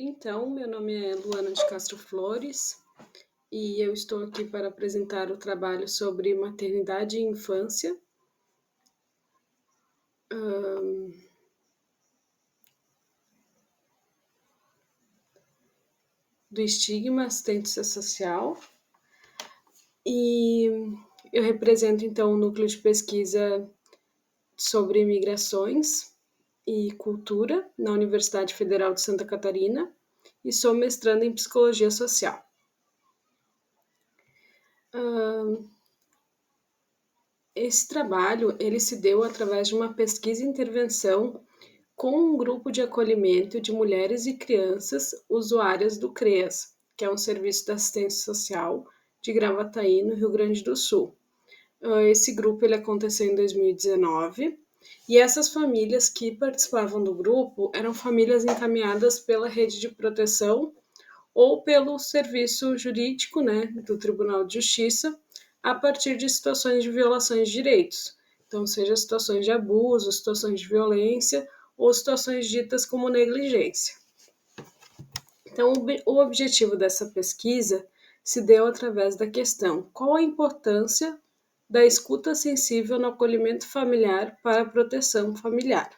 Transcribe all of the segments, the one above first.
Então, meu nome é Luana de Castro Flores e eu estou aqui para apresentar o trabalho sobre maternidade e infância. Do estigma, assistência social, e eu represento então o núcleo de pesquisa sobre migrações e cultura na Universidade Federal de Santa Catarina e sou mestranda em psicologia social. Esse trabalho ele se deu através de uma pesquisa e intervenção com um grupo de acolhimento de mulheres e crianças usuárias do CREAS, que é um serviço de assistência social de Gravataí, no Rio Grande do Sul. Esse grupo ele aconteceu em 2019 e essas famílias que participavam do grupo eram famílias encaminhadas pela rede de proteção ou pelo serviço jurídico, né, do Tribunal de Justiça, a partir de situações de violações de direitos. Então, seja situações de abuso, situações de violência ou situações ditas como negligência. Então, o objetivo dessa pesquisa se deu através da questão: qual a importância da escuta sensível no acolhimento familiar para a proteção familiar?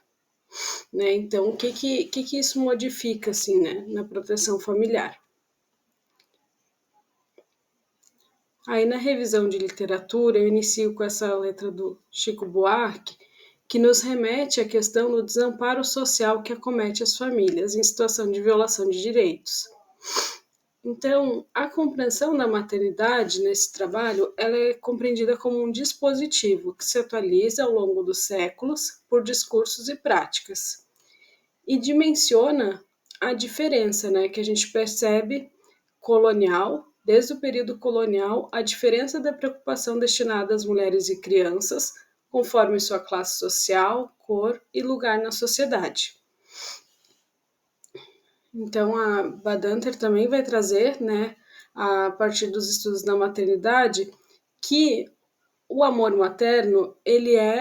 Né? Então, o que isso modifica assim, né, na proteção familiar? Aí, na revisão de literatura, eu inicio com essa letra do Chico Buarque, que nos remete à questão do desamparo social que acomete as famílias em situação de violação de direitos. Então, a compreensão da maternidade nesse trabalho ela é compreendida como um dispositivo que se atualiza ao longo dos séculos por discursos e práticas e dimensiona a diferença, né, que a gente percebe colonial, desde o período colonial, a diferença da preocupação destinada às mulheres e crianças, conforme sua classe social, cor e lugar na sociedade. Então, a Badanter também vai trazer, né, a partir dos estudos da maternidade, que o amor materno, ele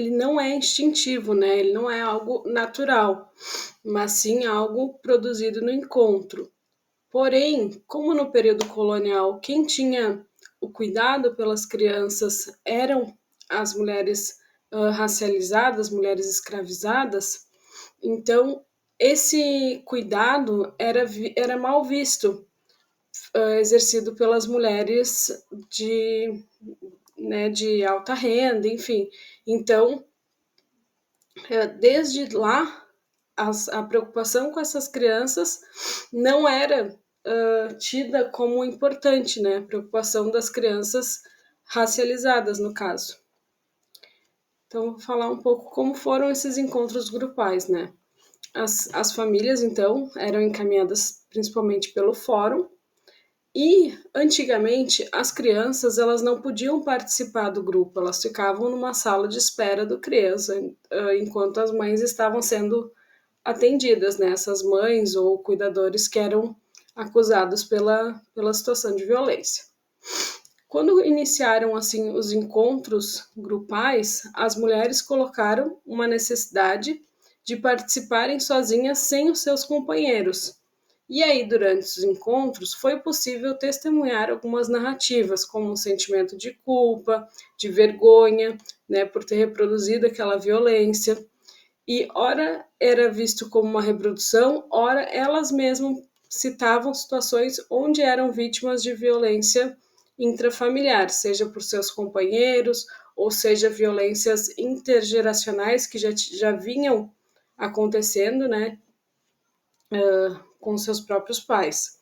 não é instintivo, né? Ele não é algo natural, mas sim algo produzido no encontro. Porém, como no período colonial, quem tinha o cuidado pelas crianças eram as mulheres racializadas, mulheres escravizadas, então esse cuidado era mal visto, exercido pelas mulheres de alta renda, enfim. Então, desde lá, a preocupação com essas crianças não era tida como importante, né? A preocupação das crianças racializadas, no caso. Então, vou falar um pouco como foram esses encontros grupais, né? As famílias, então, eram encaminhadas principalmente pelo fórum, e antigamente as crianças elas não podiam participar do grupo, elas ficavam numa sala de espera do criança, enquanto as mães estavam sendo atendidas, né? Essas mães ou cuidadores que eram acusados pela situação de violência. Quando iniciaram assim os encontros grupais, as mulheres colocaram uma necessidade de participarem sozinhas sem os seus companheiros. E aí, durante os encontros, foi possível testemunhar algumas narrativas, como um sentimento de culpa, de vergonha, né, por ter reproduzido aquela violência. E ora era visto como uma reprodução, ora elas mesmas citavam situações onde eram vítimas de violência intrafamiliar, seja por seus companheiros, ou seja, violências intergeracionais que já vinham acontecendo, né, com seus próprios pais.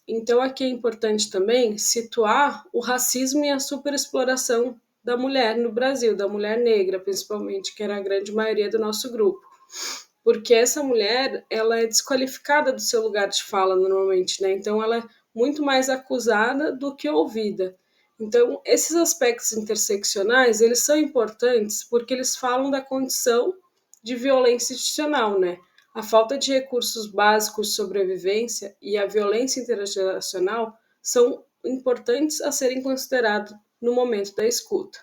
Então, aqui é importante também situar o racismo e a superexploração da mulher no Brasil, da mulher negra, principalmente, que era a grande maioria do nosso grupo. Porque essa mulher, ela é desqualificada do seu lugar de fala normalmente, né? Então, ela é muito mais acusada do que ouvida. Então, esses aspectos interseccionais, eles são importantes porque eles falam da condição de violência institucional, né? A falta de recursos básicos de sobrevivência e a violência intergeracional são importantes a serem considerados no momento da escuta.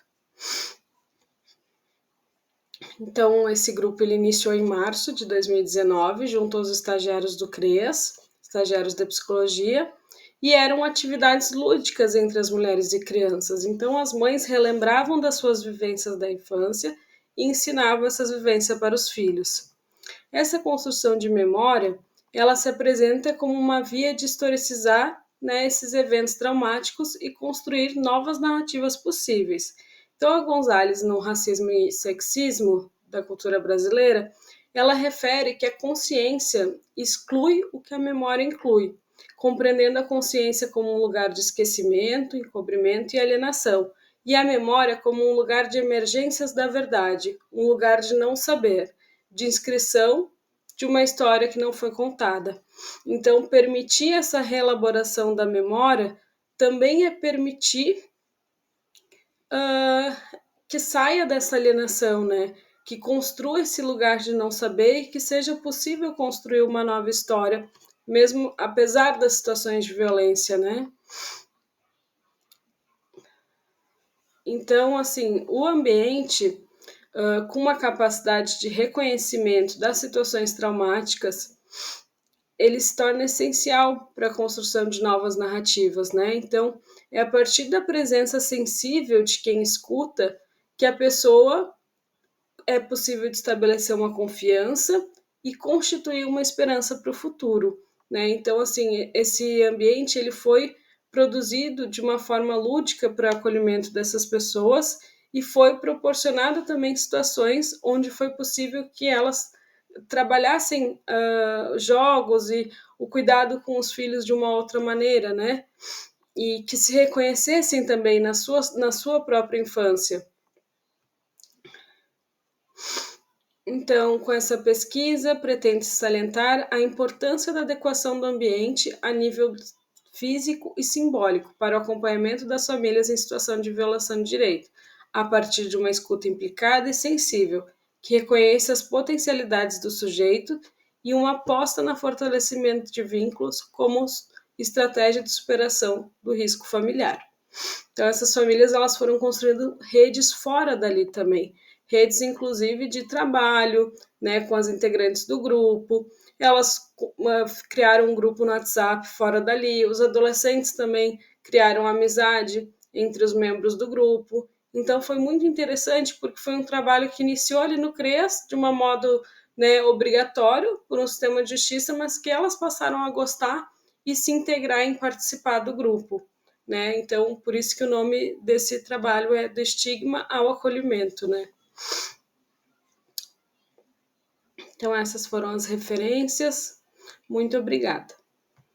Então, esse grupo ele iniciou em março de 2019, junto aos estagiários do CREAS, estagiários da psicologia, e eram atividades lúdicas entre as mulheres e crianças. Então, as mães relembravam das suas vivências da infância e ensinavam essas vivências para os filhos. Essa construção de memória, ela se apresenta como uma via de historicizar, né, esses eventos traumáticos e construir novas narrativas possíveis. Então, a Gonzalez, no Racismo e Sexismo da Cultura Brasileira, ela refere que a consciência exclui o que a memória inclui, compreendendo a consciência como um lugar de esquecimento, encobrimento e alienação, e a memória como um lugar de emergências da verdade, um lugar de não saber, de inscrição de uma história que não foi contada. Então, permitir essa reelaboração da memória também é permitir que saia dessa alienação, né? Que construa esse lugar de não saber e que seja possível construir uma nova história, mesmo apesar das situações de violência, né? Então, assim, o ambiente com uma capacidade de reconhecimento das situações traumáticas, ele se torna essencial para a construção de novas narrativas, né? Então, é a partir da presença sensível de quem escuta que a pessoa é possível de estabelecer uma confiança e constituir uma esperança para o futuro, né? Então, assim, esse ambiente ele foi produzido de uma forma lúdica para o acolhimento dessas pessoas e foi proporcionado também situações onde foi possível que elas trabalhassem jogos e o cuidado com os filhos de uma outra maneira, né? E que se reconhecessem também na sua própria infância. Então, com essa pesquisa, pretende-se salientar a importância da adequação do ambiente a nível físico e simbólico para o acompanhamento das famílias em situação de violação de direito, a partir de uma escuta implicada e sensível, que reconheça as potencialidades do sujeito e uma aposta no fortalecimento de vínculos como estratégia de superação do risco familiar. Então, essas famílias elas foram construindo redes fora dali também, redes inclusive de trabalho, né, com as integrantes do grupo. Elas criaram um grupo no WhatsApp fora dali. Os adolescentes também criaram amizade entre os membros do grupo. Então, foi muito interessante porque foi um trabalho que iniciou ali no CREAS de um modo, né, obrigatório por um sistema de justiça, mas que elas passaram a gostar e se integrar em participar do grupo. Né? Então, por isso que o nome desse trabalho é Do Estigma ao Acolhimento, né? Então, essas foram as referências. Muito obrigada.